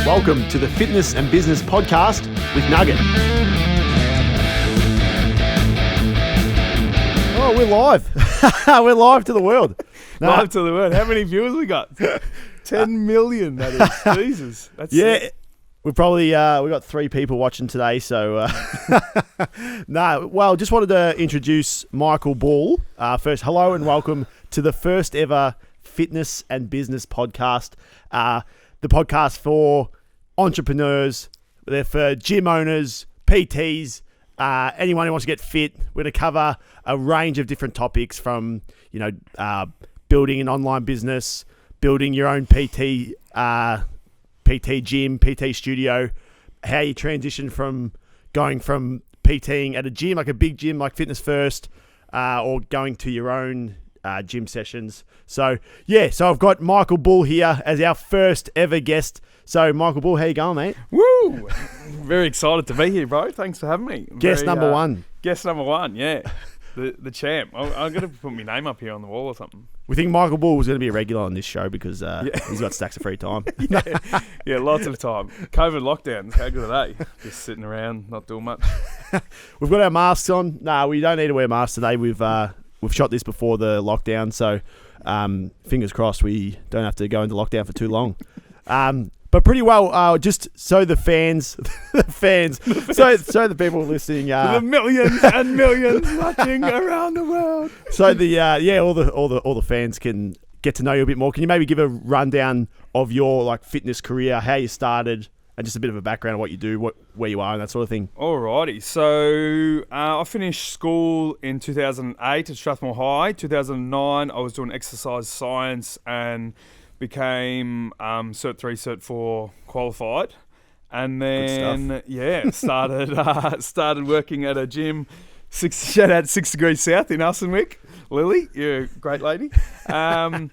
Welcome to the Fitness and Business Podcast with Nugget. Oh, we're live. We're live to the world. No. Live to the world. How mmany viewers we got? 10 million, that is. Jesus. That's Yeah. We probably we got 3 people watching today, so just wanted to introduce Michael Bull. First, hello and welcome to the first ever Fitness and Business Podcast. The podcast for entrepreneurs, they're for gym owners, PTs, anyone who wants to get fit. We're going to cover a range of different topics from, building an online business, building your own PT gym, PT studio, how you transition from going from PTing at a gym, like a big gym like Fitness First, or going to your own gym sessions. So I've got Michael Bull here as our first ever guest. So Michael Bull, how you going, mate? Woo! Very excited to be here, bro. Thanks for having me. Guest number one. Guest number one, yeah. The champ. I'm going to put my name up here on the wall or something. We think Michael Bull was going to be a regular on this show because he's got stacks of free time. Yeah, lots of time. COVID lockdowns, how good are they? Just sitting around, not doing much. We've got our masks on. No, we don't need to wear masks today. We've shot this before the lockdown, so fingers crossed we don't have to go into lockdown for too long. But pretty well, just so the fans, so the people listening, the millions and millions watching around the world. So all the fans can get to know you a bit more. Can you maybe give a rundown of your fitness career, how you started, and just a bit of a background of what you do, where you are, and that sort of thing? Alrighty, so I finished school in 2008 at Strathmore High. 2009, I was doing exercise science and became Cert 3, Cert 4 qualified, and then started working at a gym. Shout out 6 Degrees South in Elsternwick. Lily, you're a great lady. Share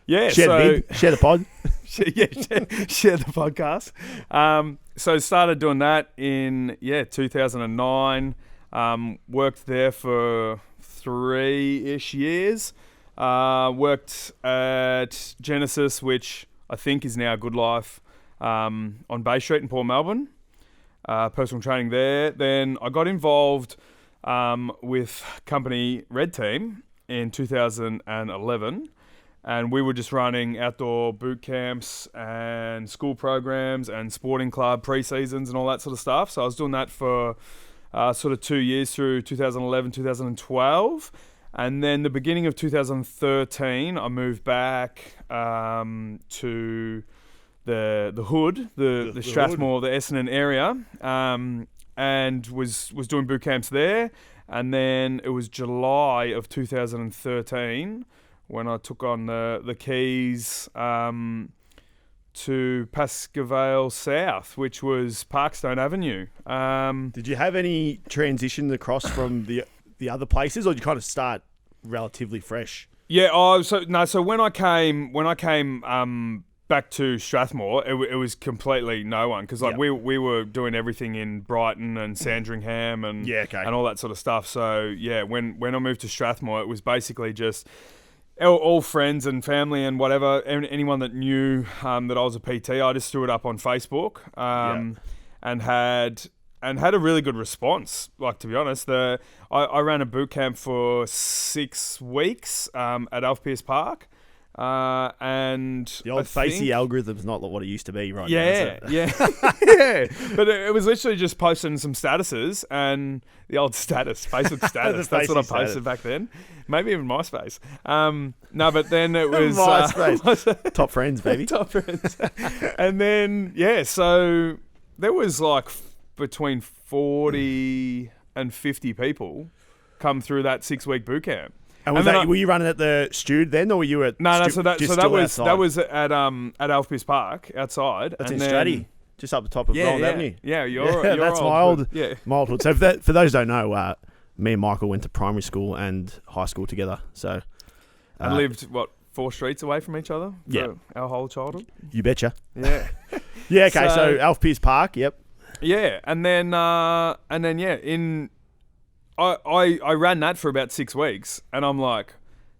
the pod. Share the podcast. So started doing that in 2009. Worked there for 3-ish years. Worked at Genesis, which I think is now Good Life, on Bay Street in Port Melbourne. Personal training there. Then I got involved with company Red Team in 2011, and we were just running outdoor boot camps and school programs and sporting club pre-seasons and all that sort of stuff. So I was doing that for sort of 2 years through 2011, 2012. And then the beginning of 2013, I moved back to the hood, the Strathmore, the Essendon area, and was doing boot camps there. And then it was July of 2013 when I took on the keys to Pascoe South, which was Parkstone Avenue. Did you have any transition across from the other places, or did you kind of start relatively fresh? Yeah, so when I came back to Strathmore, it was completely no one, because we were doing everything in Brighton and Sandringham and and all that sort of stuff. So when I moved to Strathmore, it was basically just all friends and family and whatever, anyone that knew that I was a PT. I just threw it up on Facebook and had a really good response. To be honest, I ran a boot camp for 6 weeks at Alf Pierce Park. And the old Facey algorithm's not what it used to be right now, is it? Yeah. But it was literally just posting some statuses and the old Facebook status. That's what I posted back then. Maybe even MySpace. No, but then it was MySpace. Top friends, baby. Top friends. And then so there was between 40 and 50 people come through that 6-week boot camp. And were you running at the Stud then, or were you at that was at Alf Pierce Park outside. That's in Stratty, just up the top of Golden Avenue. Yeah, that's my old hood. So for those who don't know, me and Michael went to primary school and high school together. So and lived 4 streets away from each other for our whole childhood. You betcha. Yeah. Yeah. Okay. So Alf Pierce Park. Yep. Yeah, and then I ran that for about 6 weeks, and I'm like,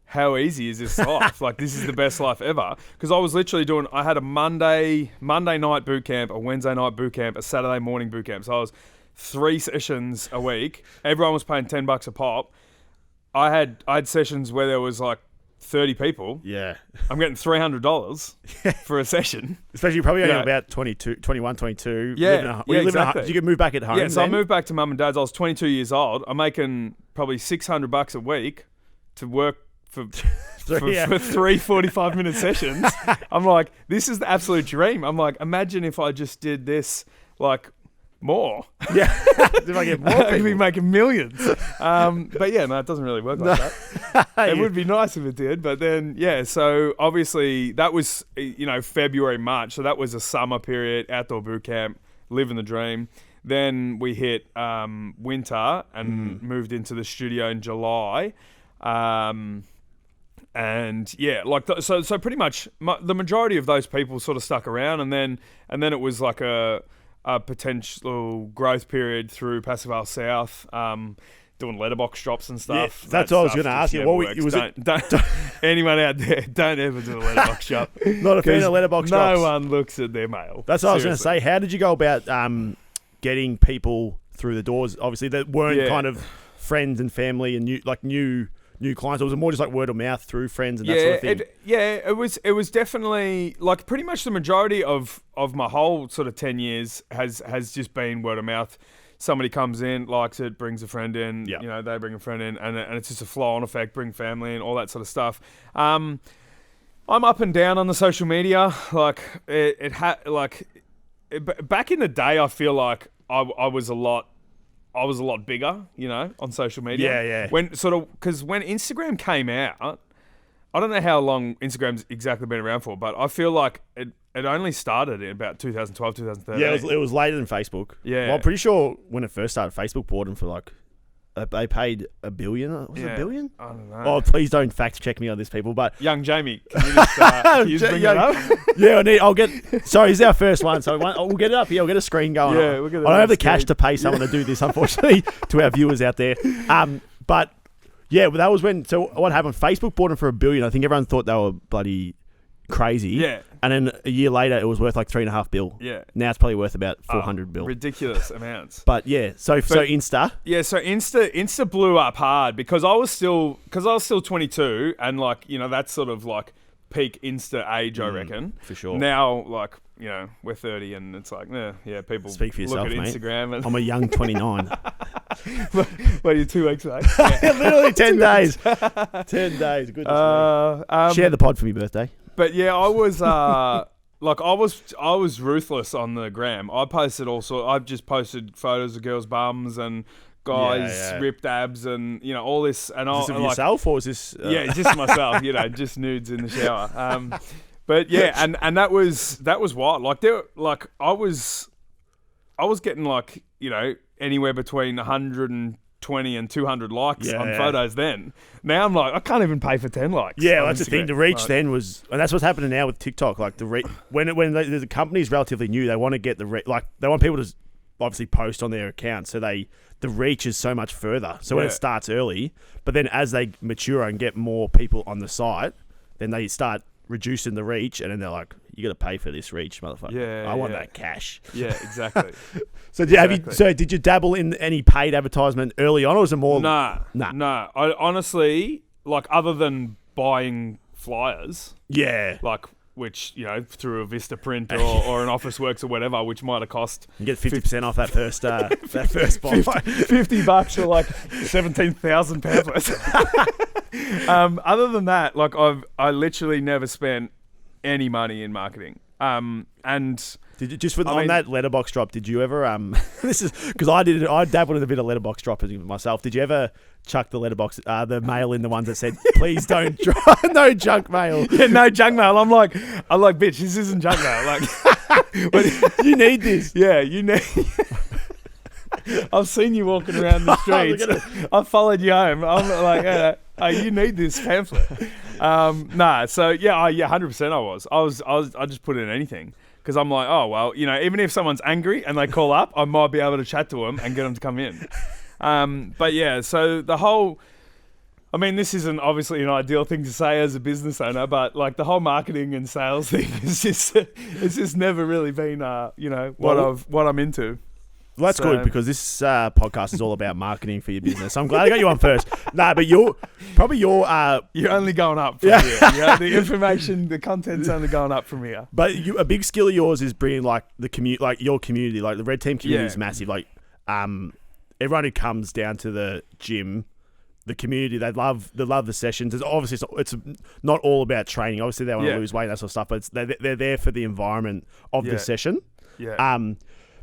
how easy is this life? Like, this is the best life ever. Because I was literally I had a Monday night boot camp, a Wednesday night boot camp, a Saturday morning boot camp. So I was 3 sessions a week. Everyone was paying $10 a pop. I had sessions where there was like 30 people. Yeah. I'm getting $300 for a session. Especially probably only about 22, 21, 22. Yeah, exactly. You could move back at home. Yeah, so I moved back to mum and dad's. I was 22 years old. I'm making probably $600 a week to work for 3 45-minute sessions. I'm like, this is the absolute dream. I'm like, imagine if I just did this like more. Yeah. If I get more people. I'd be making millions. But yeah, no, it doesn't really work like that. It would be nice if it did. But then, yeah, so obviously that was, February, March. So that was a summer period, outdoor boot camp, living the dream. Then we hit winter and moved into the studio in July. And yeah, like so pretty much the majority of those people sort of stuck around, and then it was like a potential growth period through Passive Isle South, doing letterbox drops and stuff. Yeah, that's what I was going to ask you. Don't anyone out there, don't ever do a letterbox shop. Not a fan of letterbox drops. No one looks at their mail. That's what I was going to say. How did you go about getting people through the doors? Obviously, that weren't kind of friends and family and new clients. Or was it more just like word of mouth through friends and that sort of thing? It was definitely like pretty much the majority of my whole sort of 10 years has just been word of mouth. Somebody comes in, likes it, brings a friend in, they bring a friend in, and it's just a flow-on effect, bring family in, all that sort of stuff. I'm up and down on the social media. Like, back in the day, I feel like I was a lot bigger, on social media. Yeah. Because when Instagram came out, I don't know how long Instagram's exactly been around for, but I feel like it only started in about 2012, 2013. Yeah, it was later than Facebook. Yeah. Well, I'm pretty sure when it first started, Facebook bought them for like, they paid $1 billion. Was it $1 billion? I don't know. Oh, please don't fact check me on this, people. But young Jamie, can you just bring it up? Yeah, I'll get. Sorry, this is our first one, so we'll get it up here. We'll get a screen going. Yeah, we'll get it I don't have the screen. cash to pay someone to do this, unfortunately, to our viewers out there. But yeah, that was when. So what happened? Facebook bought them for $1 billion. I think everyone thought they were bloody crazy. Yeah. And then a year later, it was worth like $3.5 billion. Yeah. Now it's probably worth about $400 billion. Ridiculous amounts. But yeah, so Insta. Yeah, so Insta blew up hard because I was still 22, and like that's sort of like peak Insta age, I reckon. For sure. Now, like we're 30, and it's like people Speak for yourself, look at mate. Instagram. And I'm a young 29. Well, you're 2 weeks away. Literally 10 days. 10 days. Goodness me. Share the pod for me birthday. But yeah, I was I was ruthless on the gram. I posted I've just posted photos of girls' bums and guys' ripped abs and all this. And Is this of yourself or is this? Yeah, just myself. Just nudes in the shower. But yeah, and that was wild. Like I was getting like anywhere between 120 and 200 likes on photos then. Now I'm like, I can't even pay for 10 likes. Yeah, that's the thing. The reach then was, and that's what's happening now with TikTok. Like when the company's relatively new, they want to get they want people to obviously post on their account, so the reach is so much further. So when it starts early, but then as they mature and get more people on the site, then they start reducing the reach, and then they're like, you got to pay for this reach, motherfucker. Yeah, I want that cash. Yeah, exactly. So did you dabble in any paid advertisement early on, or was it more? Nah. I honestly, like, other than buying flyers, like, which through a Vista Print or an Officeworks or whatever, which might have cost, you get 50% off that first that first buy. $50 for like 17,000 pamphlets. Other than that, like, I literally never spent any money in marketing. And did you just on that letterbox drop? Did you ever this is because I dabbled in a bit of letterbox dropping myself. Did you ever chuck the letterbox the mail in, the ones that said please don't drop no junk mail? Yeah, no junk mail. I'm like bitch, this isn't junk mail. Like, you need this. Yeah, you need. I've seen you walking around the streets. I've followed you home. I'm like, you need this pamphlet. So yeah, 100% I just put in anything because I'm like, oh well, even if someone's angry and they call up, I might be able to chat to them and get them to come in. But yeah, so the whole, mean, this isn't obviously an ideal thing to say as a business owner, but like the whole marketing and sales thing is just it's just never really been what I'm into. Well, that's good because this podcast is all about marketing for your business. I'm glad I got you on first. No, but you're only going up from here. Yeah, the information, the content's only going up from here. But a big skill of yours is bringing like your community, like the Red Team community is massive. Like everyone who comes down to the gym, the community, they love the sessions. It's obviously it's not all about training. Obviously they want to lose weight and that sort of stuff, but they're there for the environment of the session. Yeah.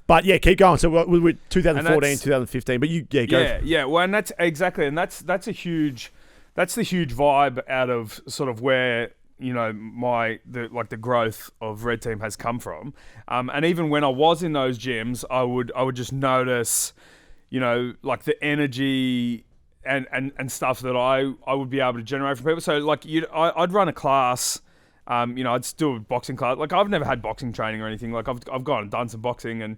But yeah, keep going. So we're 2014, 2015. But go. Yeah. Well, and that's exactly, and that's the huge vibe out of sort of where the growth of Red Team has come from. And even when I was in those gyms, I would just notice, like the energy and stuff that I would be able to generate from people. So like I'd run a class. I'd still boxing class. Like I've never had boxing training or anything. Like I've gone and done some boxing, and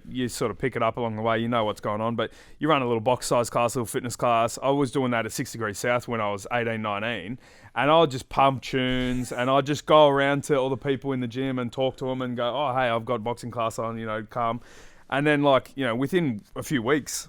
you sort of pick it up along the way. You know what's going on, but you run a little box size class, a little fitness class. I was doing that at 6 Degrees South when I was 18, 19, and I'll just pump tunes, and I'll just go around to all the people in the gym and talk to them and go, oh hey, I've got boxing class on. Come, and then within a few weeks,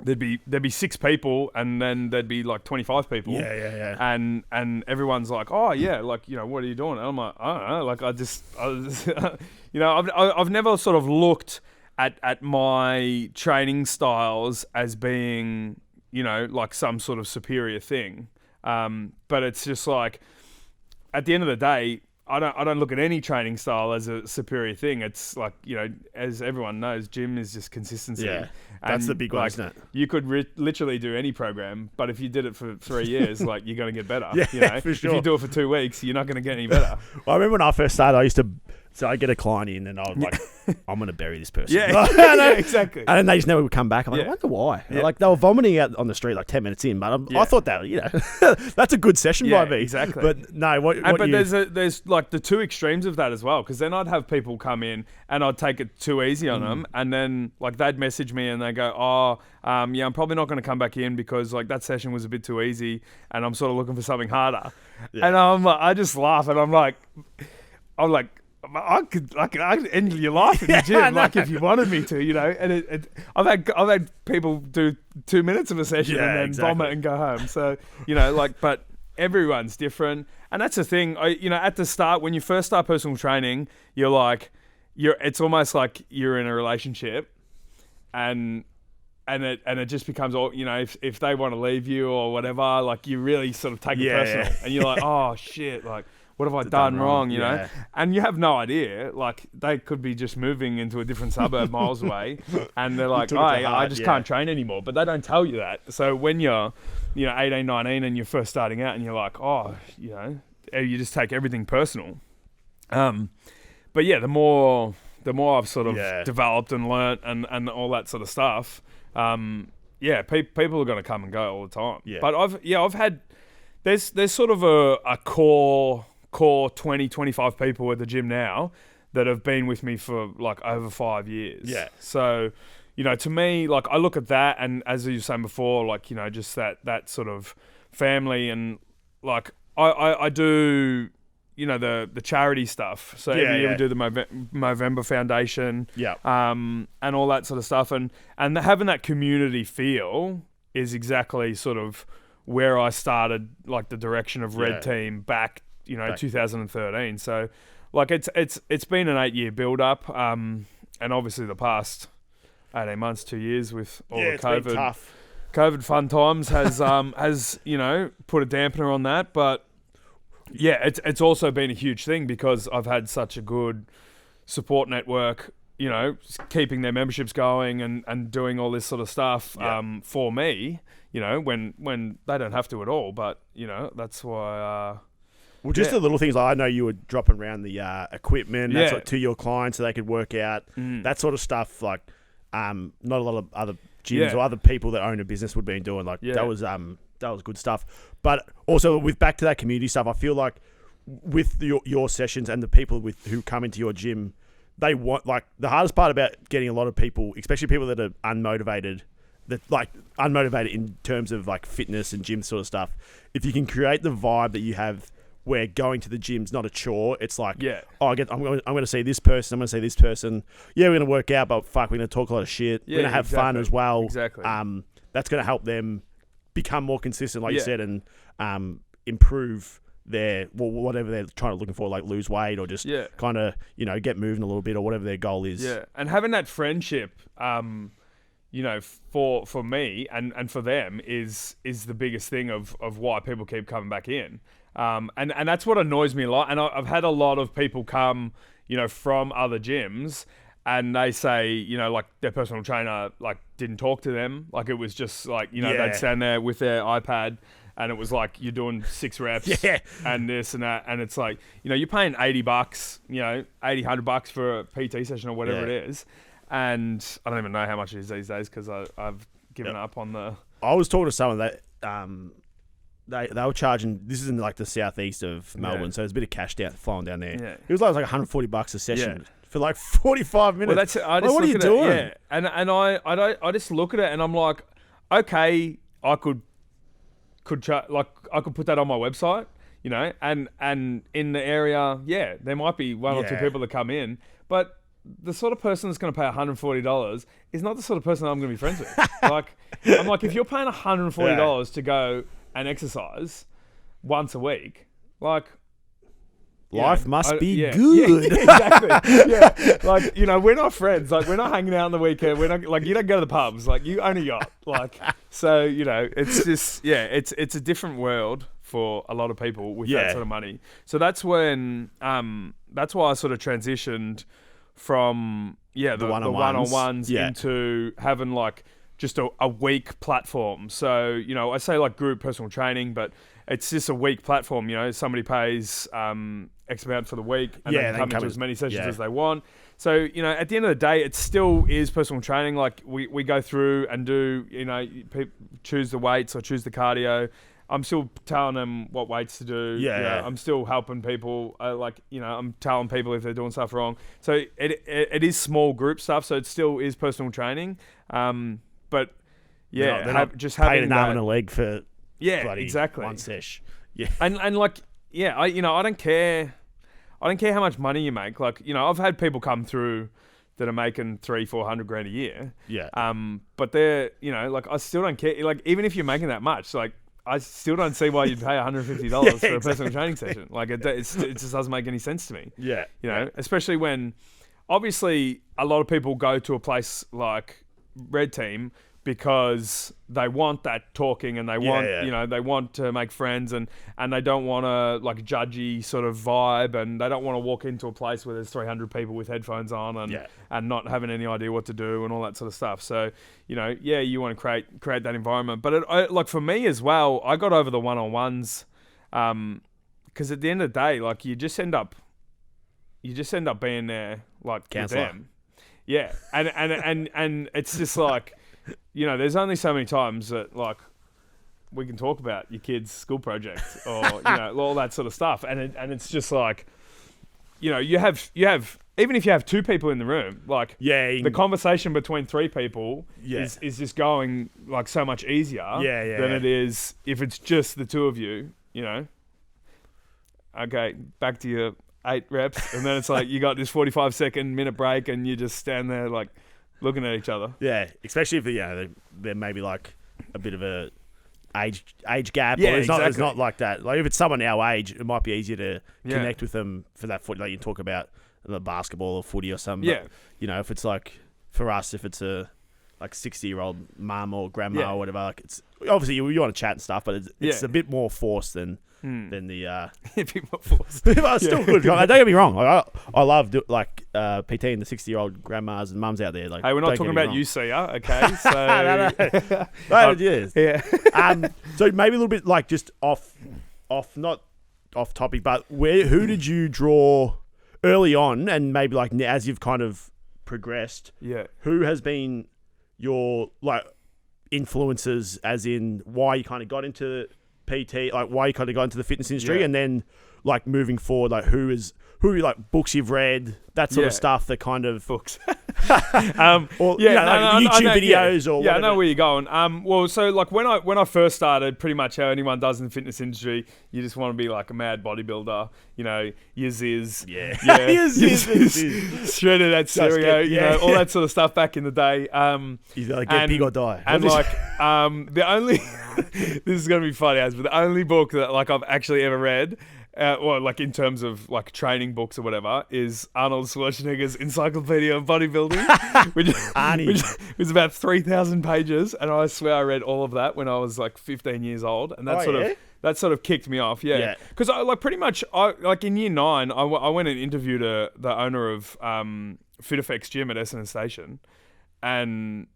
there'd be 6 people, and then there'd be like 25 people. Yeah. And everyone's like, oh yeah, like what are you doing? And I'm like, I don't know. Like I just I've never sort of looked at my training styles as being like some sort of superior thing. But it's just like at the end of the day, I don't look at any training style as a superior thing. It's like, as everyone knows, gym is just consistency. Yeah, that's the big one, isn't it? You could literally do any program, but if you did it for 3 years, like you're going to get better. For sure. If you do it for 2 weeks, you're not going to get any better. Well, I remember when I first started, I'd get a client in and I was like, I'm going to bury this person. Yeah, exactly. And then they just never would come back. I'm like, I wonder why. Yeah. Like they were vomiting out on the street like 10 minutes in, but I thought that, that's a good session by me. Exactly. But no, there's like the two extremes of that as well, because then I'd have people come in and I'd take it too easy on them, and then like they'd message me and they go, I'm probably not going to come back in because like that session was a bit too easy and I'm sort of looking for something harder. Yeah. And I just laugh and I'm like, I could end your life in the gym, like if you wanted me to, And I've had people do 2 minutes of a session and then vomit and go home. So but everyone's different, and that's the thing. At the start when you first start personal training, it's almost like you're in a relationship, and it just becomes all if they want to leave you or whatever, like you really sort of take it personal, and you're like, oh shit, like. What have I done wrong, you know? And you have no idea. Like, they could be just moving into a different suburb miles away, and they're like, I just can't train anymore. But they don't tell you that. So when you're, 18, 19, and you're first starting out, and you're like, you just take everything personal. But yeah, the more I've sort of developed and learnt and all that sort of stuff, people are going to come and go all the time. Yeah. But I've had, there's sort of a core 20, 25 people at the gym now that have been with me for like over 5 years. Yeah. So, to me, like I look at that, and as you were saying before, like, just that sort of family, and like I do, the charity stuff. So every year we do the Movember Foundation. Yeah. And all that sort of stuff. And having that community feel is exactly sort of where I started, like the direction of Red Team back 2013. So like it's been an 8-year build up, and obviously the past 18 months, 2 years with all the COVID fun times has put a dampener on that. But yeah, it's also been a huge thing because I've had such a good support network, keeping their memberships going and doing all this sort of stuff for me, when they don't have to at all. But that's why. Well, just the little things. I know you were dropping around the equipment to your clients so they could work out that sort of stuff. Like, not a lot of other gyms or other people that own a business would be doing. Like that was good stuff. But also with back to that community stuff, I feel like with your sessions and the people who come into your gym, they want, like, the hardest part about getting a lot of people, especially people that are unmotivated, that like unmotivated in terms of like fitness and gym sort of stuff, if you can create the vibe that you have where going to the gym's not a chore, it's like, I'm going to see this person, I'm going to see this person. Yeah, we're going to work out, but fuck, we're going to talk a lot of shit. We're going to have fun as well. Exactly. That's going to help them become more consistent, like you said, and improve their whatever they're looking for, like lose weight or just kind of get moving a little bit or whatever their goal is. Yeah, and having that friendship, for me and for them is the biggest thing of why people keep coming back in. And that's what annoys me a lot. And I've had a lot of people come, from other gyms, and they say, like their personal trainer like didn't talk to them, like it was just like they'd stand there with their iPad. And it was like, you're doing 6 reps and this and that. And it's like, you're paying $80, $100 for a PT session or whatever it is. And I don't even know how much it is these days because I've given up on the... I was talking to someone that they were charging... This is in like the southeast of Melbourne, so there's a bit of cash flowing down there. Yeah. It was like $140 a session for like 45 minutes. Well, that's it. I just what are you doing? Yeah. And I just look at it and I'm like, okay, I could put that on my website, and in the area, there might be one or two people that come in, but the sort of person that's going to pay $140 is not the sort of person I'm going to be friends with. Like, I'm like, if you're paying $140 to go and exercise once a week, like, life must be good. Yeah, exactly. Yeah. Like, we're not friends. Like, we're not hanging out on the weekend. We're not, like, you don't go to the pubs. Like, you own a yacht. Like, so, it's just, it's a different world for a lot of people with that sort of money. So that's when, that's why I sort of transitioned from, the one-on-ones into having, like, just a week platform. So, I say, like, group personal training, but it's just a week platform. Somebody pays X amount for the week and they can come to as many sessions as they want. So, at the end of the day, it still is personal training. Like, we go through and do, choose the weights or choose the cardio. I'm still telling them what weights to do. I'm still helping people. I'm telling people if they're doing stuff wrong. So it is small group stuff. So it still is personal training. But they're not just having an arm and a leg for exactly one sesh. And like I don't care. I don't care how much money you make. Like, I've had people come through that are making $300,000-$400,000 a year. Yeah. But they're I still don't care. Like, even if you're making that much, like, I still don't see why you'd pay $150 for a personal training session. Like, it just doesn't make any sense to me. Yeah. Especially when, obviously, a lot of people go to a place like Red Team because they want that talking and they want, they want to make friends and they don't want a like judgy sort of vibe and they don't want to walk into a place where there's 300 people with headphones on and not having any idea what to do and all that sort of stuff. So, you want to create that environment. But like for me as well, I got over the one-on-ones because at the end of the day, like you just end up being there like counselor. With them. Yeah. And it's just like, there's only so many times that like we can talk about your kid's school project or all that sort of stuff, and it's just like, you have even if you have 2 people in the room, like the conversation between 3 people is just going like so much easier than it is if it's just the 2 of you. Okay, back to your 8 reps, and then it's like you got this 45-second minute break, and you just stand there like. Looking at each other. Yeah, especially if they're maybe like a bit of a age gap. Yeah, it's not like that. Like if it's someone our age, it might be easier to connect with them for that foot. Like you talk about the basketball or footy or something. Yeah. But, if it's like for us, if it's a like 60-year-old mum or grandma or whatever, like it's obviously you want to chat and stuff, but it's a bit more forced than the a bit more forced. But it's still good. Don't get me wrong. I love PT and the 60-year-old grandmas and mums out there. Like, hey, we're not talking about you, Sia. Okay, so no, yes. Yeah. So maybe a little bit like just off not off topic, but who did you draw early on, and maybe like as you've kind of progressed? Yeah. Who has been your like influences, as in why you kind of got into PT, like why you kind of got into the fitness industry, and then like moving forward, like who like books you've read, that sort of stuff, that kind of books. Or Yeah, YouTube know, videos or yeah, I whatever. know where you're going. Well, so like when I first started, pretty much how anyone does in the fitness industry, you just want to be like a mad bodybuilder. You know, your Ziz, Yeah. your Ziz. shredded at stereo, get- you know, yeah. all that sort of stuff back in the day. He's like, get big or die. And What is- like, the only this is gonna be funny, but the only book that like I've actually ever read. Well, like in terms of like training books or whatever, is Arnold Schwarzenegger's Encyclopedia of Bodybuilding, which was about 3,000 pages, and I swear I read all of that when I was like 15 years old, and that that sort of kicked me off, Yeah. because I like pretty much like in year 9, I went and interviewed the owner of FitFX Gym at Essendon Station, and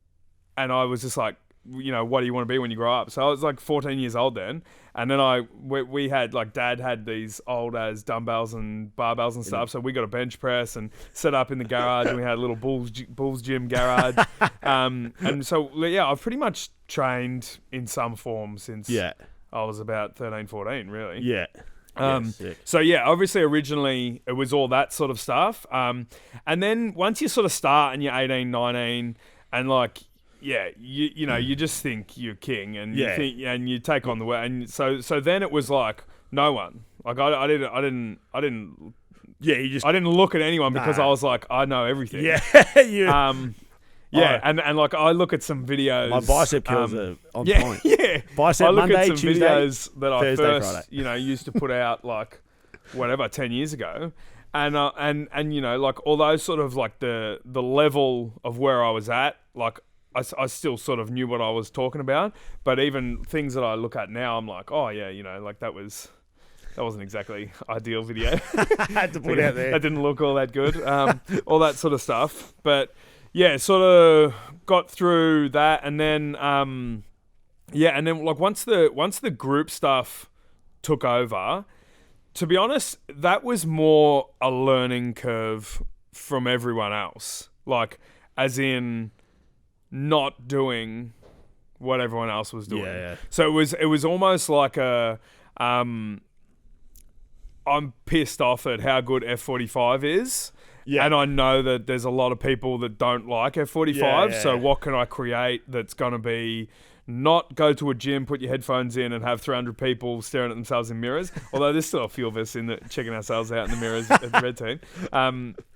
I was just like, you know, what do you want to be when you grow up? So I was like 14 years old then. And then we had, like, Dad had these old as dumbbells and barbells and stuff. So we got a bench press and set up in the garage, and we had a little Bulls gym garage. And so, yeah, I've pretty much trained in some form since I was about 13, 14, really. Yeah. So yeah, obviously originally it was all that sort of stuff. And then once you sort of start and you're 18, 19 and like, yeah, you know, you just think you're king and you think, and you take on the world. And so then it was like no one, like I didn't look at anyone because I was like, I know everything. Yeah. And like I look at some videos. My bicep curls are on point. Yeah. Bicep I look Monday, at some Tuesday, videos that Thursday, I first, Friday. you know, used to put out like whatever 10 years ago, and you know, like all those sort of like the level of where I was at, like I still sort of knew what I was talking about, but even things that I look at now, I'm like, oh yeah, you know, like that wasn't exactly ideal video. Had to put out there. That didn't look all that good. All that sort of stuff. But yeah, sort of got through that, and then and then like once the group stuff took over, to be honest, that was more a learning curve from everyone else. Like, as in not doing what everyone else was doing. Yeah. So it was almost like a I'm pissed off at how good F45 is. Yeah. And I know that there's a lot of people that don't like F45. So what can I create that's going to be not go to a gym, put your headphones in and have 300 people staring at themselves in mirrors. Although there's still a few of us checking ourselves out in the mirrors at the red team.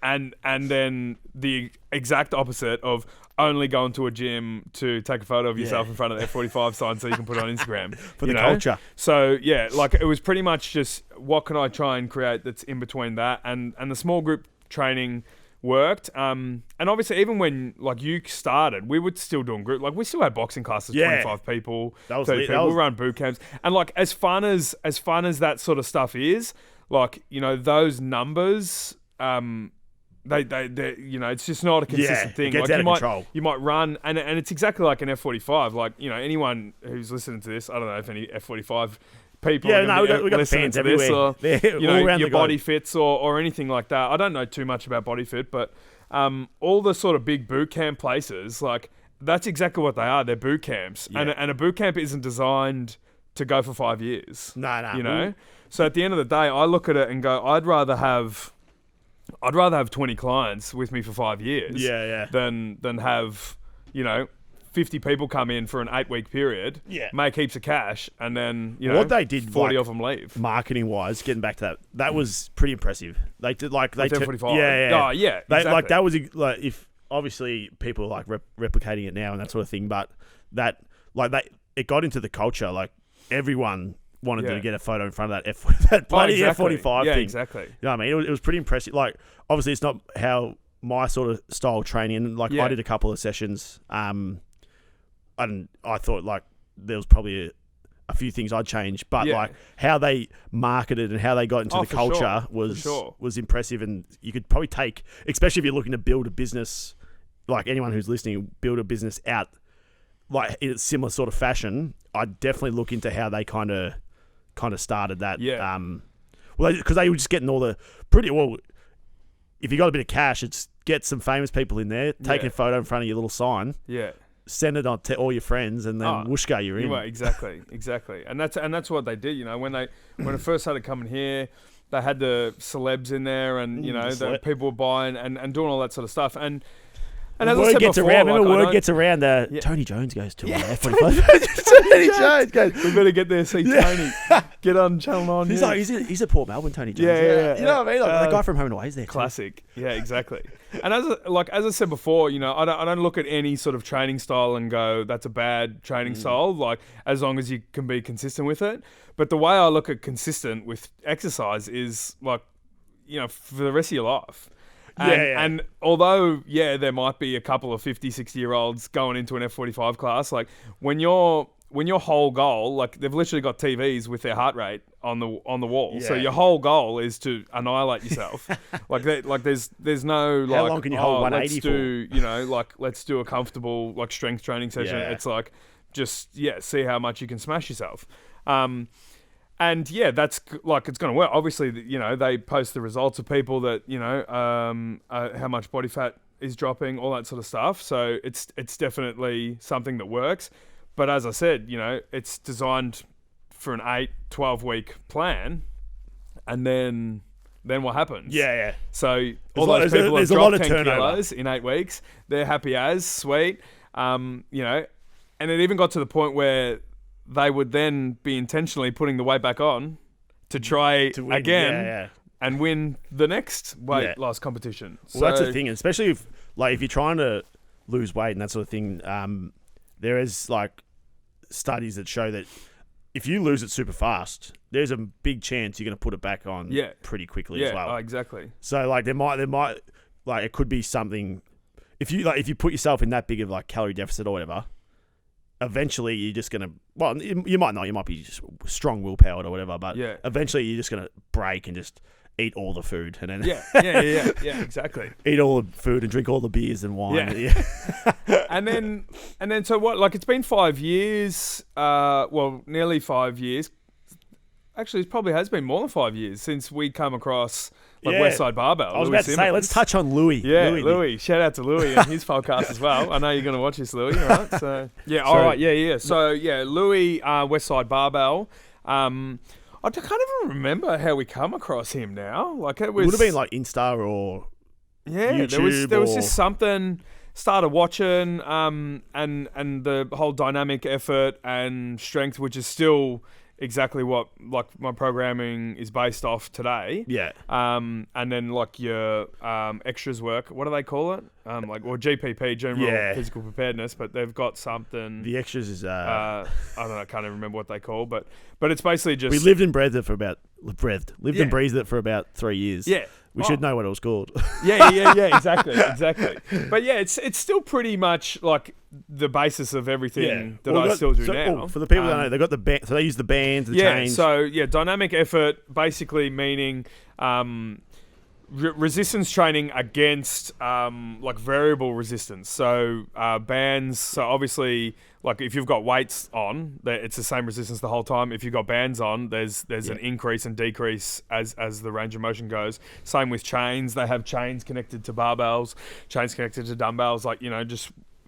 And then the exact opposite of only going to a gym to take a photo of yourself in front of the F45 sign so you can put it on Instagram. For the culture. So, yeah, like it was pretty much just what can I try and create that's in between that. And the small group training worked. And obviously, even when like you started, we were still doing group. Like we still had boxing classes, 25 people, 30 people. We run boot camps. And like as fun as that sort of stuff is, like, you know, those numbers, they you know, it's just not a consistent thing. It gets like out of control. You might run, and it's exactly like an F45. Like, you know, anyone who's listening to this, I don't know if any F45 people we got listening fans to this, everywhere. or They're you know, all around your the globe. body fits or anything like that. I don't know too much about body fit, but all the sort of big boot camp places, like that's exactly what they are. They're boot camps, and a boot camp isn't designed to go for 5 years. No. You know, so at the end of the day, I look at it and go, I'd rather have 20 clients with me for 5 years, than have, you know, 50 people come in for an 8-week period, make heaps of cash, and then, you know, what they did, 40 of them leave. Marketing wise, getting back to that was pretty impressive. They did like they took, 45. yeah. Exactly. Like that was like, if obviously people are like replicating it now and that sort of thing, but that like it got into the culture. Like everyone wanted to get a photo in front of that bloody F45 thing. Yeah, exactly. You know what I mean? It was pretty impressive. Like obviously it's not how my sort of style of training. Like I did a couple of sessions. And I thought like there was probably a few things I'd change, but like how they marketed and how they got into the culture was impressive, and you could probably take, especially if you're looking to build a business, like anyone who's listening, build a business out like in a similar sort of fashion. I'd definitely look into how they kind of started that. Yeah. Because they were just getting all the if you got a bit of cash, it's get some famous people in there, take a photo in front of your little sign. Yeah. Send it on to all your friends, and then whooshka, you're in. Exactly, and that's what they did. You know, when it first started coming here, they had the celebs in there, and you know, the people were buying and doing all that sort of stuff. And And as I said before, word gets around. Tony Jones goes to F45. Tony Jones goes. We better get there. See Tony. Get on Channel 9. He's at Port Melbourne. Tony Jones. Yeah. You know what I mean? Like, the guy from Home and Away is there. Classic. Yeah, exactly. And as I said before, I don't look at any sort of training style and go, that's a bad training style. Like, as long as you can be consistent with it. But the way I look at consistent with exercise is like, for the rest of your life. And although, there might be a couple of 50, 60-year-olds going into an F45 class, like when your whole goal, like they've literally got TVs with their heart rate on the wall. Yeah. So your whole goal is to annihilate yourself. There's no like, how long can you hold 180 let's do a comfortable like strength training session. Yeah. It's like just see how much you can smash yourself. And that's like, it's going to work. Obviously, they post the results of people that, how much body fat is dropping, all that sort of stuff. So it's definitely something that works. But as I said, it's designed for an 8-12 week plan. And then what happens? Yeah. So all those people have dropped 10 kilos in 8 weeks. They're happy as, sweet. And it even got to the point where they would then be intentionally putting the weight back on to try to win again and win the next weight loss competition. Well, that's the thing, especially if you're trying to lose weight and that sort of thing. There is like studies that show that if you lose it super fast, there's a big chance you're going to put it back on pretty quickly as well. Yeah, exactly. So like there might like it could be something if you put yourself in that big of like calorie deficit or whatever. Eventually, you're just going to... Well, you might not. You might be just strong willpowered or whatever, but eventually you're just going to break and just eat all the food. And then Yeah, exactly. Eat all the food and drink all the beers and wine. Yeah. and then so what... Like, it's been 5 years, nearly 5 years. Actually, it probably has been more than 5 years since we come across... Westside Barbell. I was about to say, let's touch on Louis. Yeah, Louis. Shout out to Louis and his podcast as well. I know you're going to watch this, Louis, right? So, all right. Yeah. So, Louis, Westside Barbell. I can't even remember how we come across him now. Like it would have been like Insta or YouTube there was just something. Started watching, and the whole dynamic effort and strength, which is still exactly what like my programming is based off today. Yeah. And then like your extras work. What do they call it? GPP, general physical preparedness. But they've got something. The extras is I don't know. I can't even remember what they call. But it's basically just we lived and breathed it for about and breathed it for about 3 years. Yeah. We should know what it was called. Yeah, exactly. But it's still pretty much like the basis of everything that I still do now. For the people that don't know, they've got the band, so they use the bands, the chains. So dynamic effort basically meaning resistance training against like variable resistance. So bands. So obviously, like if you've got weights on, it's the same resistance the whole time. If you've got bands on, there's an increase and decrease as the range of motion goes. Same with chains. They have chains connected to barbells, chains connected to dumbbells. Like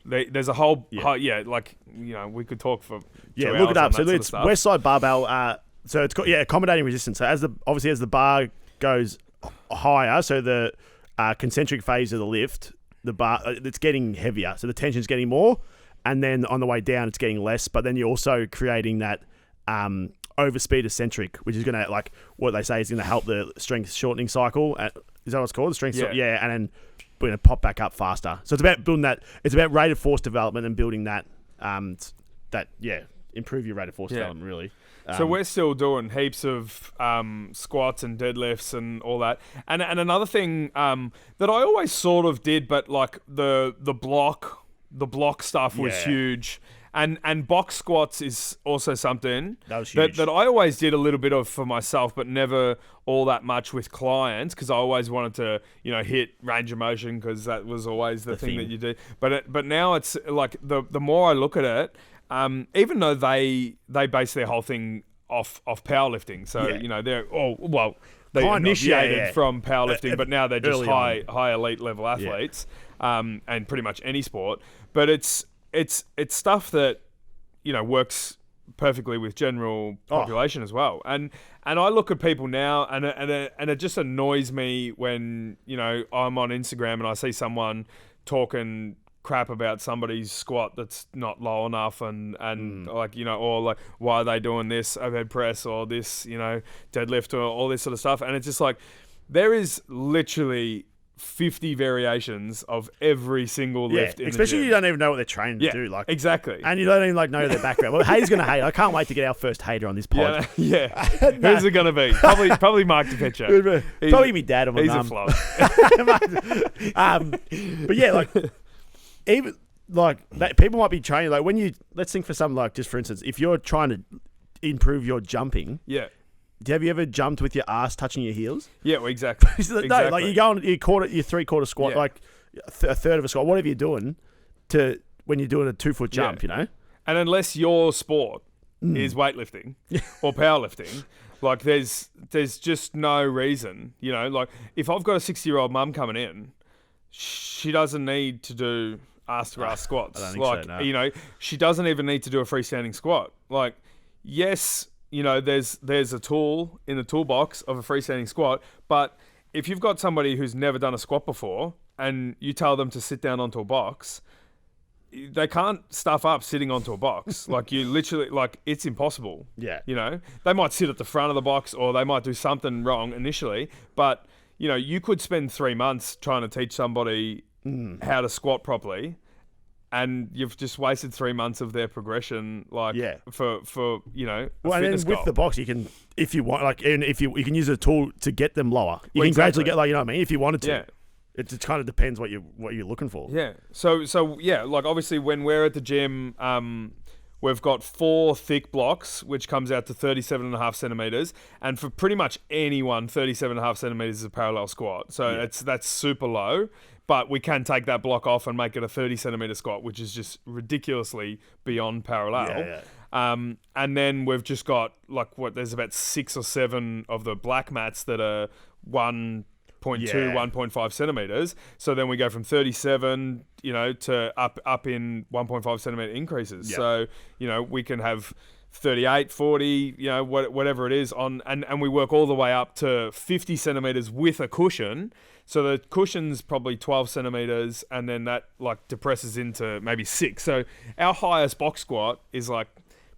there's a whole we could talk for 2 look it up. So it's Westside Barbell. So it's got accommodating resistance. So as the bar goes higher, so the concentric phase of the lift, the bar it's getting heavier, so the tension's getting more, and then on the way down it's getting less. But then you're also creating that overspeed eccentric, which is going to, like what they say, is going to help the strength shortening cycle. Is that what it's called? The strength, and then we're going to pop back up faster. So it's about building that. It's about rate of force development and building that. Improve your rate of force development really. So we're still doing heaps of squats and deadlifts and all that. And another thing that I always sort of did, but like the block stuff was huge. And box squats is also something that I always did a little bit of for myself, but never all that much with clients, because I always wanted to, hit range of motion, because that was always the thing that you do. But now it's like the more I look at it, even though they base their whole thing off powerlifting, so they initiated from powerlifting, but now they're just high elite level athletes, and pretty much any sport. But it's stuff that works perfectly with general population as well. And I look at people now, and it just annoys me when I'm on Instagram and I see someone talking crap about somebody's squat that's not low enough and like, you know, or like, why are they doing this overhead press or this, you know, deadlift or all this sort of stuff. And it's just like, there is literally 50 variations of every single lift in the especially gym. you don't even know what they're training to do. Like exactly. And you don't even like know their background. Well, Hayes going to hate. I can't wait to get our first hater on this pod. Yeah. Who's it going to be? Probably Mark DePetro. Probably me dad or my He's mum. a flop. But yeah, like even like that, people might be training like when you let's think for something like just for instance, if you're trying to improve your jumping, have you ever jumped with your ass touching your heels? Yeah, well, exactly. No, like you go on your 3/4 squat, like a third of a squat, whatever you're doing, to when you're doing a 2-foot jump, you know. And unless your sport is weightlifting or powerlifting, like there's just no reason, you know. Like if I've got a 60-year-old mum coming in, she doesn't need to do ass to ass squats. I don't think like so, no. you know, she doesn't even need to do a freestanding squat. Like yes. You know, there's a tool in the toolbox of a freestanding squat, but if you've got somebody who's never done a squat before and you tell them to sit down onto a box, they can't stuff up sitting onto a box. Like you literally, like it's impossible. Yeah. You know, they might sit at the front of the box or they might do something wrong initially, but you know, you could spend 3 months trying to teach somebody how to squat properly. And you've just wasted 3 months of their progression, like for you know. Well, and then with goal. the box, you can, if you want, like, and if you can use a tool to get them lower. You can exactly. gradually get, like, you know what I mean. If you wanted to, Yeah. it just kind of depends what you're looking for. Yeah. So yeah, like obviously when we're at the gym, we've got 4 thick blocks, which comes out to 37.5 centimeters, and for pretty much anyone, 37.5 centimeters is a parallel squat. So that's super low. But we can take that block off and make it a 30-centimeter squat, which is just ridiculously beyond parallel. And then we've just got, there's about 6 or 7 of the black mats that are 1.2, 1.5 centimeters. So then we go from 37, you know, to up in 1.5 centimeter increases. So, you know, we can have 38, 40, you know, whatever it is on, and we work all the way up to 50 centimeters with a cushion. So the cushion's probably 12 centimeters, and then that like depresses into maybe 6. So our highest box squat is like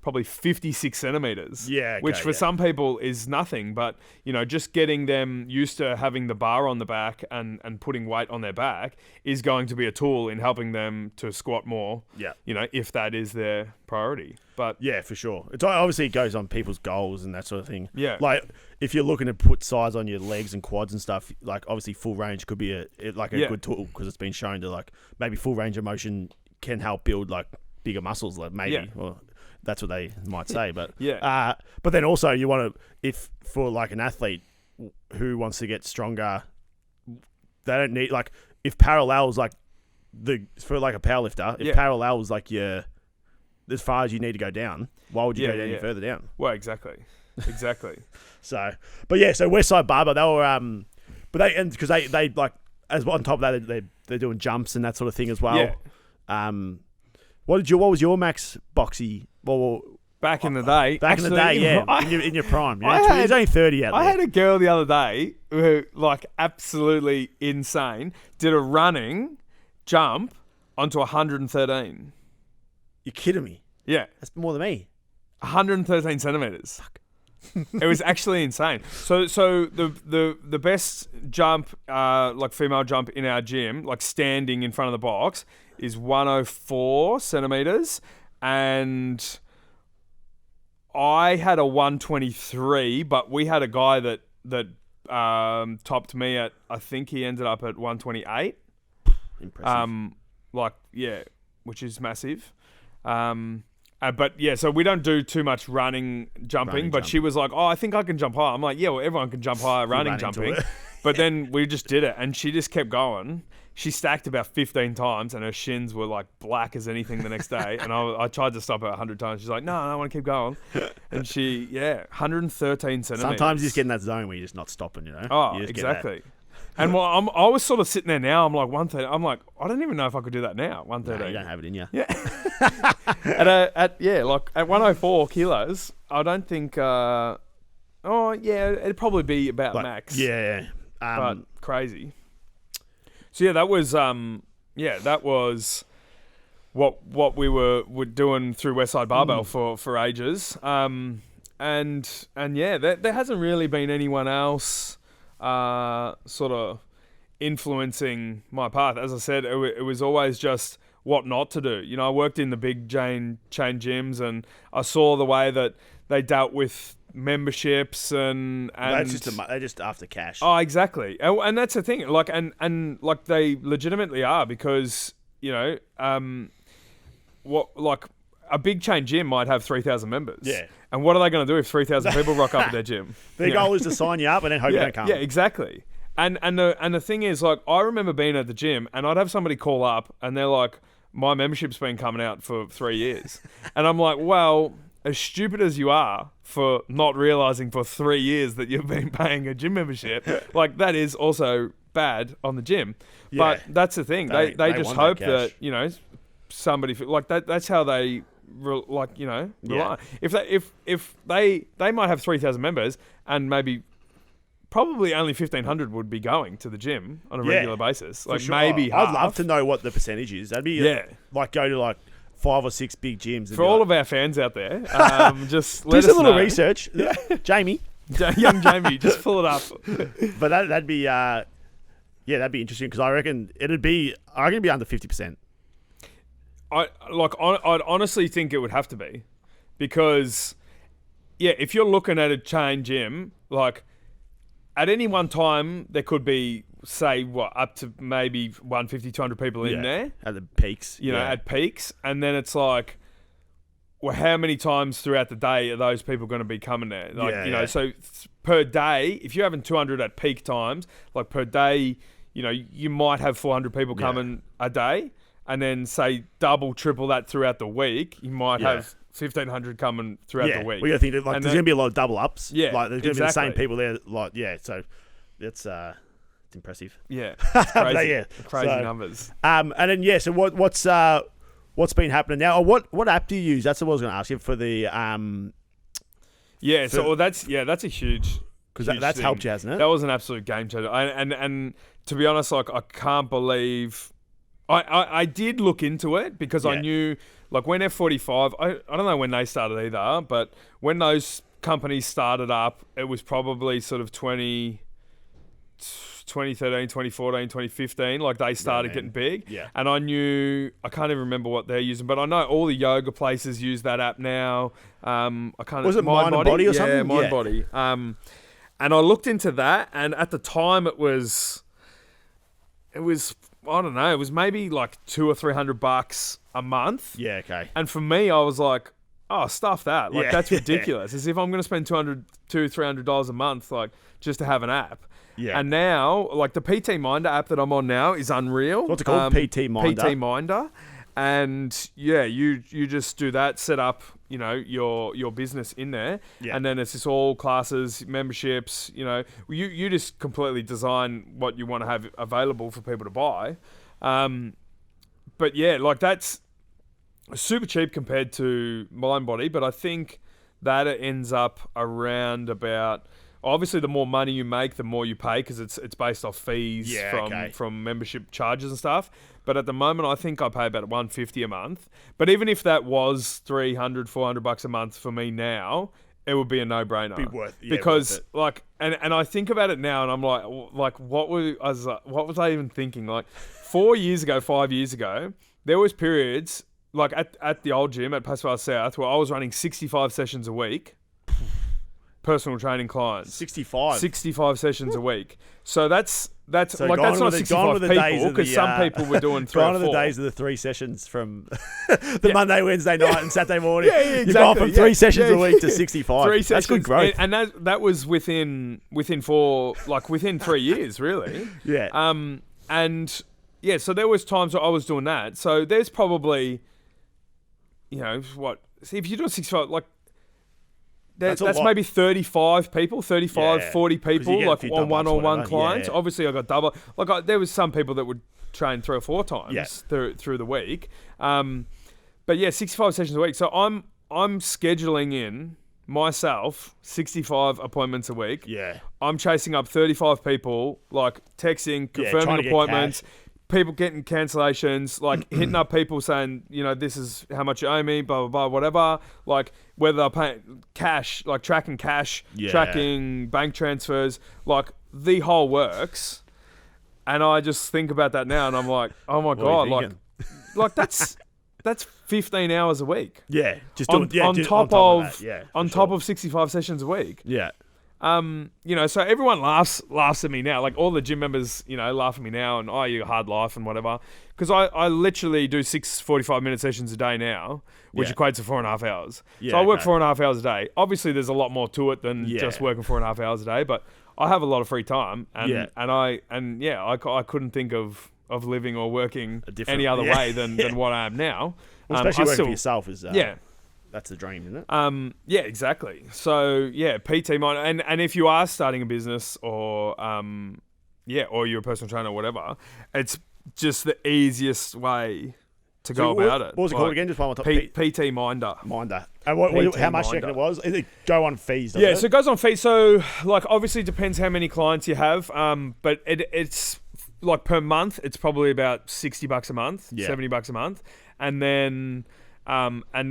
probably 56 centimeters. Which for some people is nothing, but you know, just getting them used to having the bar on the back and putting weight on their back is going to be a tool in helping them to squat more. You know, if that is their priority. But yeah, for sure. It's obviously it goes on people's goals and that sort of thing. Like if you're looking to put size on your legs and quads and stuff, like obviously full range could be a good tool because it's been shown to like maybe full range of motion can help build like bigger muscles, like maybe. Well, that's what they might say, but but then also you want to, if for like an athlete who wants to get stronger, they don't need like if parallels like for like a powerlifter, if parallels like your as far as you need to go down, why would you go any further down? Well, exactly. So, but yeah, so Westside Barber, they were but they because they like as on top of that they're doing jumps and that sort of thing as well. What was your max boxy? Well, back in the day. In your prime. Yeah, he's only 30 out there. I had a girl the other day who, like, absolutely insane, did a running jump onto 113. You're kidding me? Yeah. That's more than me. 113 centimeters. Fuck. It was actually insane. So the best jump, like female jump in our gym, like standing in front of the box, is 104 centimeters, and I had a 123, but we had a guy that topped me at, I think he ended up at 128. Impressive. Which is massive. But yeah, so we don't do too much jumping, but she was like, oh, I think I can jump higher. I'm like, yeah, well, everyone can jump higher jumping. But then we just did it, and she just kept going. She stacked about 15 times, and her shins were like black as anything the next day. And I tried to stop her 100 times. She's like, no, I want to keep going. And 113 centimeters. Sometimes you just get in that zone where you're just not stopping, you know? Oh, exactly. And I was sort of sitting there now. I'm like 130. I'm like, I don't even know if I could do that now. 130. No, you don't have it in you. Yeah. At 104 kilos, I don't think. It'd probably be about max. Yeah. But crazy. So yeah, that was that was what we were doing through Westside Barbell for ages. And yeah, there hasn't really been anyone else sort of influencing my path. As I said, it was always just what not to do. You know, I worked in the big chain gyms, and I saw the way that they dealt with memberships and they're just after cash. Oh, exactly. And that's the thing. Like, and like they legitimately are, because, you know, a big chain gym might have 3,000 members. Yeah. And what are they going to do if 3,000 people rock up at their gym? Their goal is to sign you up and then hope you don't come. Yeah, exactly. And the thing is, like, I remember being at the gym and I'd have somebody call up and they're like, my membership's been coming out for 3 years. And I'm like, well, as stupid as you are for not realizing for 3 years that you've been paying a gym membership, like, that is also bad on the gym. Yeah. But that's the thing. They just hope that, you know, somebody, like, that's how they, rely. Yeah. If they might have 3,000 members and maybe probably only 1,500 would be going to the gym on a regular basis. Like, sure. maybe half. I'd love to know what the percentage is. That'd be like go to like 5 or 6 big gyms. And for all of our fans out there, just let do us some little know. research. Jamie. Young Jamie, just pull it up. But that'd be that'd be interesting, because I reckon it'd be under 50%. I'd honestly think it would have to be, because if you're looking at a chain gym, like, at any one time there could be, say, up to maybe 150, 200 people in there at the peaks. You know, at peaks, and then it's like, well, how many times throughout the day are those people going to be coming there? Like, you know, so per day, if you're having 200 at peak times, like, per day, you know, you might have 400 people coming a day, and then say double, triple that throughout the week, you might have 1,500 coming throughout the week. We got to think that, like, there's going to be a lot of double ups. Yeah, like, there's going to be the same people there. Like, so that's it's impressive. Yeah, it's crazy. Crazy numbers. And then so what's been happening now? Or what app do you use? That's what I was going to ask you for the that's a huge, because that's thing. helped you, hasn't it? That was an absolute game changer. And to be honest, like, I can't believe I did look into it, because I knew, like, when F45, I don't know when they started either, but when those companies started up, it was probably sort of 2013, 2014, 2015, like, they started getting big. Yeah. And I can't even remember what they're using, but I know all the yoga places use that app now. Was it Mind Body or something? Yeah, Mind Body. And I looked into that, and at the time it was I don't know, it was maybe like $200 or $300 a month. Yeah, okay. And for me, I was like, oh, stuff that. Like, that's ridiculous. As if I'm going to spend $300 a month, like, just to have an app. Yeah. And now, like, the PT Minder app that I'm on now is unreal. What's it called? PT Minder. PT Minder. And you just do that, set up, you know, your business in there, and then it's just all classes, memberships. You know, you just completely design what you want to have available for people to buy. But yeah, like, that's super cheap compared to Mind Body, but I think that it ends up around about. Obviously, the more money you make, the more you pay, because it's based off fees from membership charges and stuff. But at the moment, I think I pay about $150 a month. But even if that was $300, $400 a month for me now, it would be a no-brainer. Because worth it. Like, and I think about it now, and I'm like, what was I even thinking? Like, 5 years ago, there was periods, like, at the old gym at Pascal South, where I was running 65 sessions a week. Personal training clients. 65 sessions a week. So that's so like, that's not 65 people, because some people were doing 3 or 4. Gone are the days of the 3 sessions from the Monday, Wednesday night and Saturday morning. Exactly. You've gone from 3 sessions a week to 65. 3 sessions. That's good growth. And that was within 3 years, really. Yeah. And yeah, so there was times where I was doing that. So there's probably, you know, if you're doing 65, like, that's maybe 35 people, 40 people, like, on one-on-one clients. Yeah. Obviously, I got double. Like, there was some people that would train 3 or 4 times through the week. But yeah, 65 sessions a week. So I'm scheduling in myself 65 appointments a week. Yeah. I'm chasing up 35 people, like, texting, confirming appointments, people getting cancellations, like hitting up people saying, you know, this is how much you owe me, blah, blah, blah, whatever. Like whether they're paying cash, like tracking cash, tracking bank transfers, like the whole works. And I just think about that now and I'm like, oh my God, like that's 15 hours a week. Yeah. Just on top of 65 sessions a week. Yeah. You know, so everyone laughs at me now. Like all the gym members, you know, laugh at me now and you hard life and whatever. Because I literally do 6 45-minute sessions a day now, which equates to 4.5 hours. So I work 4.5 hours a day. Obviously, there's a lot more to it than just working 4.5 hours a day, but I have a lot of free time, and I couldn't think of living or working any other way than what I am now. Well, especially working for yourself is that's the dream, isn't it? Yeah, exactly. So PT Mind, and if you are starting a business or or you're a personal trainer or whatever, it's just the easiest way to go about it. What was it called again? Just one more time. PT Minder. Minder. And how much do you reckon it was? It go on fees, doesn't it? So it goes on fees. So like obviously it depends how many clients you have. But it's like per month, it's probably about $60 a month, $70 a month, and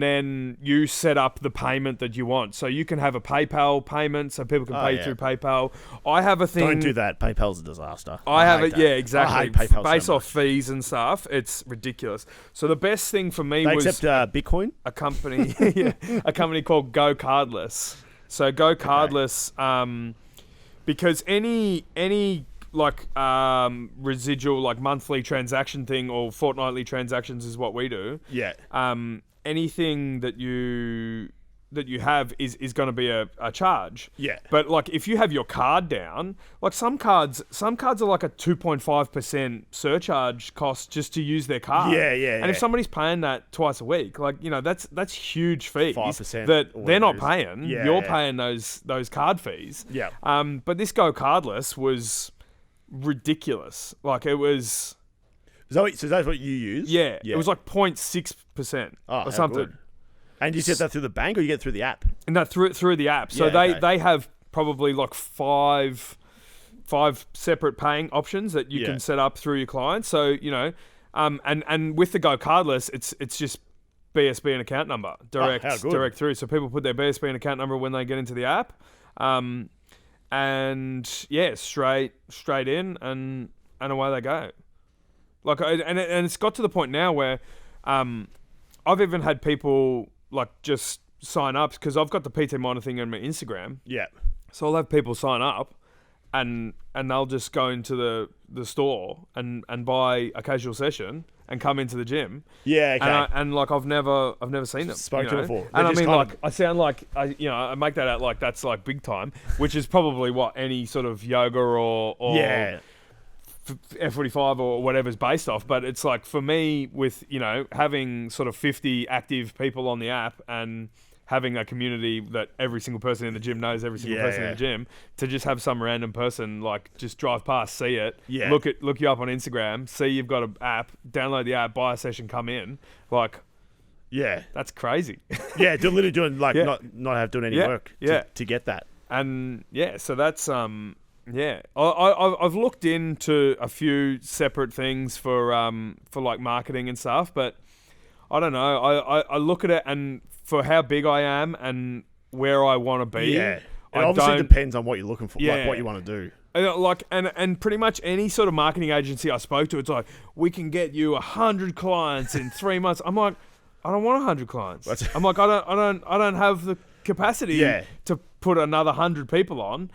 then you set up the payment that you want. So you can have a PayPal payment, so people can pay through PayPal. I have a thing. Don't do that. PayPal's a disaster. I have it. Yeah, exactly. I hate PayPal based so off fees and stuff. It's ridiculous. So the best thing for me was accept Bitcoin. A company, a company called Go Cardless. So Go Cardless, because any like residual, like monthly transaction thing or fortnightly transactions is what we do. Yeah. Anything that you have is going to be a charge. Yeah. But like if you have your card down, like some cards are like a 2.5% surcharge cost just to use their card. Yeah. And if somebody's paying that twice a week, like, you know, that's huge fees 5% that they're not paying. Yeah, You're paying those card fees. Yeah. But this Go Cardless was ridiculous. Like it was. So that's what you use? Yeah. It was like 0.6% or something. Good. And you get that through the bank or you get it through the app? No, through the app. So they have probably like five separate paying options that you can set up through your clients. So, you know, and with the Go Cardless, it's just BSB and account number direct through. So people put their BSB and account number when they get into the app. And straight in and away they go. Like, and it's got to the point now where I've even had people like just sign up because I've got the PT Minder thing on my Instagram. Yeah. So I'll have people sign up and they'll just go into the store and buy a casual session and come into the gym. Yeah, okay. And like I've never seen them. Spoke to them before. And I mean, like, I sound like I make that out like that's like big time, which is probably what any sort of yoga or F45 or whatever's based off. But it's like for me, with, you know, having sort of 50 active people on the app and having a community that every single person in the gym knows every single person in the gym, to just have some random person like just drive past, see it, look you up on Instagram, see you've got an app, download the app, buy a session, come in, like, that's crazy. Literally doing like not doing any work to get that. And so that's I've looked into a few separate things for like marketing and stuff, but I don't know. I look at it, and for how big I am and where I want to be, it obviously depends on what you're looking for, like what you want to do. Like and pretty much any sort of marketing agency I spoke to, it's like, we can get you 100 clients in 3 months. I'm like, I don't want 100 clients. I'm like, I don't have the capacity to put another 100 people on.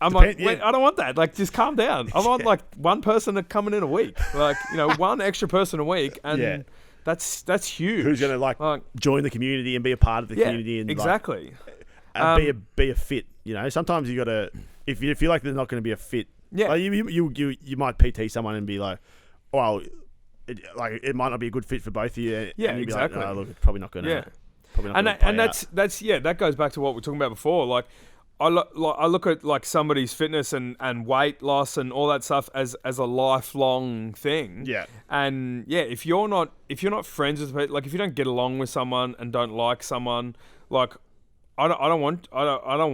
I'm like, wait, I don't want that. Like, just calm down. I want like one person coming in a week, like, you know, one extra person a week, and that's huge. Who's gonna like join the community and be a part of the community and exactly, and be a fit. You know, sometimes you gotta, if you feel like they're not going to be a fit, like you might PT someone and be like, well, it might not be a good fit for both of you. And you'd be like, oh, look, it's probably not going to. And that's that goes back to what we were talking about before. Like, I look at like somebody's fitness and weight loss and all that stuff as a lifelong thing. Yeah. And if you're not friends with people, like if you don't get along with someone and don't like someone, like I don't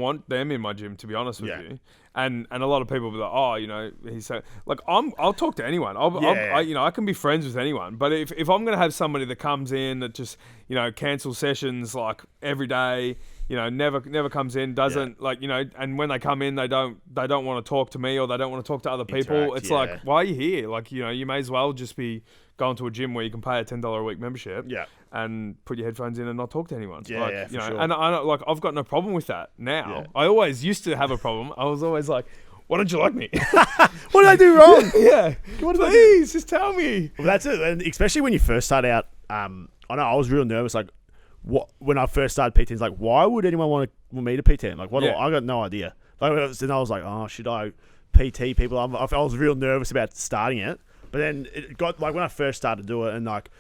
want them in my gym, to be honest with you. And a lot of people will be like, oh, you know, he's so like I'll talk to anyone. I can be friends with anyone. But if I'm gonna have somebody that comes in that just, you know, cancels sessions like every day, you know, never comes in, doesn't like, you know, and when they come in they don't want to talk to me or they don't want to talk to other people. It's like, why are you here? Like, you know, you may as well just be going to a gym where you can pay a $10 a week membership. Yeah. And put your headphones in and not talk to anyone. Yeah, like, yeah, for you know, sure. and I've got no problem with that now. Yeah. I always used to have a problem. I was always like, why don't you like me? What did I do wrong? Yeah. Please, just tell me. Well, that's it. And especially when you first start out, I know I was real nervous. Like, when I first started PT, it's like, why would anyone want me to PT? Like, I got no idea. Like, then I was like, oh, should I PT people? I was real nervous about starting it. But then it got, like, when I first started to do it, and like,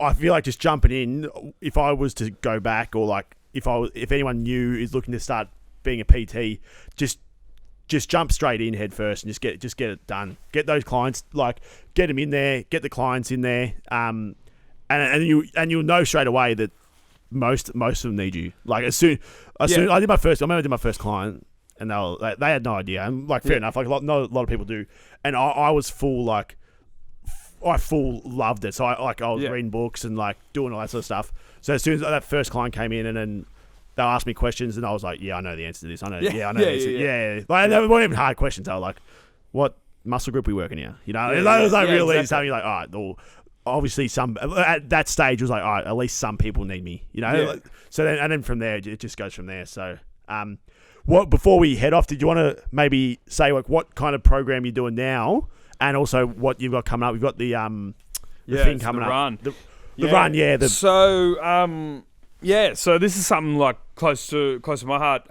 I feel like just jumping in, if I was to go back, or like if anyone new is looking to start being a PT, just jump straight in head first and just get it done. Get those clients, like, get them in there, get the clients in there, and you'll know straight away that most of them need you. Like, as soon I remember I did my first client, and they had no idea, and like, fair enough, like, not a lot of people do, and I was full, like, I full loved it. So I was reading books and like doing all that sort of stuff. So as soon as that first client came in, and then they'll ask me questions, and I was like, yeah, I know the answer to this. I know the answer. Yeah. Like, they weren't even hard questions. They were like, what muscle group are we working here? You know, it was like real easy. So you're like, all right, well, obviously at that stage it was like, all right, at least some people need me. You know, like, so then from there it just goes from there. So before we head off, did you want to maybe say like what kind of program you're doing now? And also what you've got coming up. We've got the thing coming up. Run. The run, yeah. So this is something like close to my heart.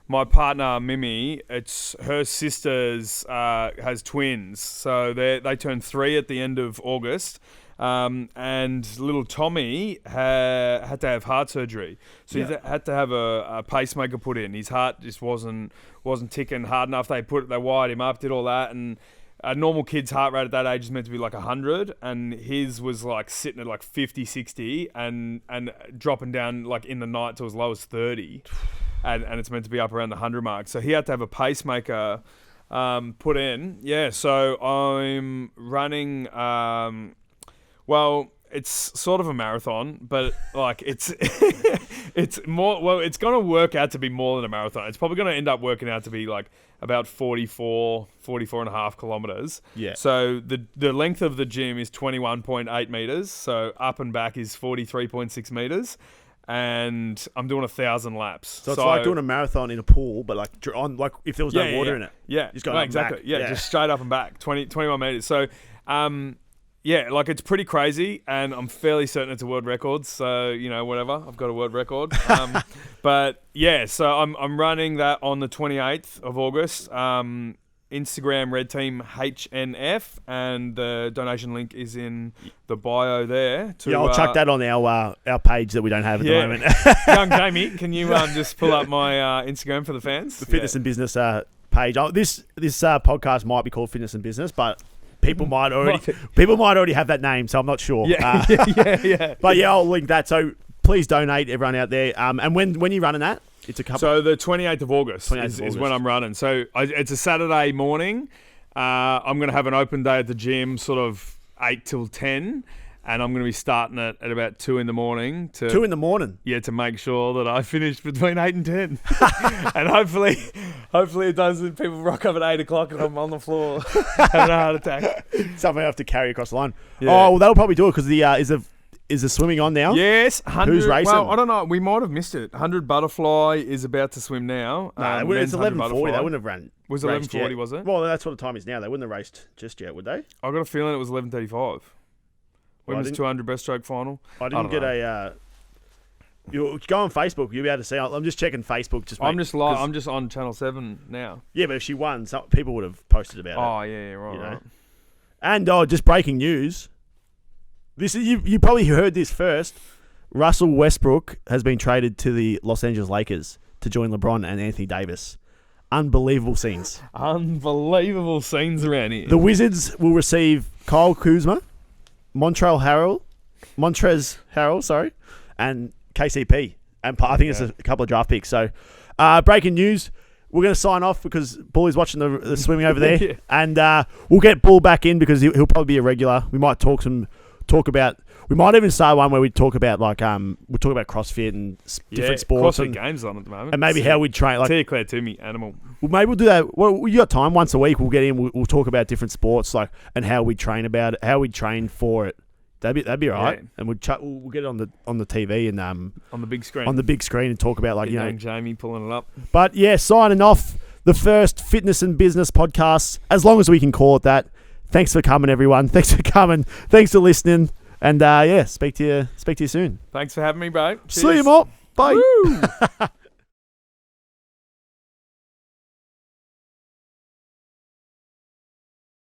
My partner Mimi, it's her sister's has twins, so they turned 3 at the end of August. And little Tommy had to have heart surgery, so he had to have a pacemaker put in. His heart just wasn't ticking hard enough. They wired him up, did all that, and a normal kid's heart rate at that age is meant to be like 100, and his was like sitting at like 50, 60, and dropping down like in the night to as low as 30, and it's meant to be up around the 100 mark. So he had to have a pacemaker put in. Yeah, so I'm running. Well, it's sort of a marathon, but like it's more. Well, it's gonna work out to be more than a marathon. It's probably gonna end up working out to be like about 44 and a half kilometers. Yeah. So the length of the gym is 21.8 meters. So up and back is 43.6 meters, and I'm doing 1,000 laps. So it's like doing a marathon in a pool, but like if there was no water in it. Yeah. Just going exactly. back. Yeah, just straight up and back, 21 meters. So, yeah, like it's pretty crazy, and I'm fairly certain it's a world record. So, you know, whatever, I've got a world record. But yeah, so I'm running that on the 28th of August. Instagram Red Team HNF, and the donation link is in the bio there. I'll chuck that on our page that we don't have at the moment. Young Jamie, can you just pull up my Instagram for the fans? The Fitness and Business page. This podcast might be called Fitness and Business, but people might already have that name, so I'm not sure. Yeah. But yeah, I'll link that. So please donate, everyone out there. And when you're running that, it's a couple. So the 28th of August is when I'm running. So it's a Saturday morning. I'm going to have an open day at the gym, sort of 8 till 10. And I'm going to be starting it at about 2 in the morning. 2 in the morning? Yeah, to make sure that I finish between 8 and 10. And hopefully it doesn't. People rock up at 8 o'clock and I'm on the floor having a heart attack. Something I have to carry across the line. Yeah. Oh, well, that'll probably do it because is the swimming on now? Yes. 100, who's racing? Well, I don't know. We might have missed it. 100 Butterfly is about to swim now. No, it's 11:40. They wouldn't have run. Was it 11:40, was it? Well, that's what the time is now. They wouldn't have raced just yet, would they? I got a feeling it was 11:35. Women's 200 breaststroke final. I didn't get a. You go on Facebook. You'll be able to see. I'm just checking Facebook. I'm just on Channel 7 now. Yeah, but if she won, some people would have posted about it. Oh yeah, right, right. And just breaking news. This is you probably heard this first. Russell Westbrook has been traded to the Los Angeles Lakers to join LeBron and Anthony Davis. Unbelievable scenes. Unbelievable scenes around here. The Wizards will receive Kyle Kuzma, Montrezl Harrell, and KCP and I think it's a couple of draft picks. So, breaking news. We're going to sign off because Bully's watching the swimming over there. Yeah. And we'll get Bull back in because he'll probably be a regular. We might we might even start one where we talk about we'll talk about CrossFit and different sports. CrossFit games on at the moment. And maybe how we train. Like, Tia Claire Toomey, animal. Well, maybe we'll do that. Well, you got time once a week. We'll get in. We'll talk about different sports, and how we train how we train for it. That'd be all right. Yeah. And we'll get it on the TV and On the big screen. on the big screen and talk about Young Jamie pulling it up. But yeah, signing off the first fitness and business podcast, as long as we can call it that. Thanks for coming, everyone. Thanks for coming. Thanks for listening. And speak to you soon. Thanks for having me, bro. See you, Mop. Bye. Woo!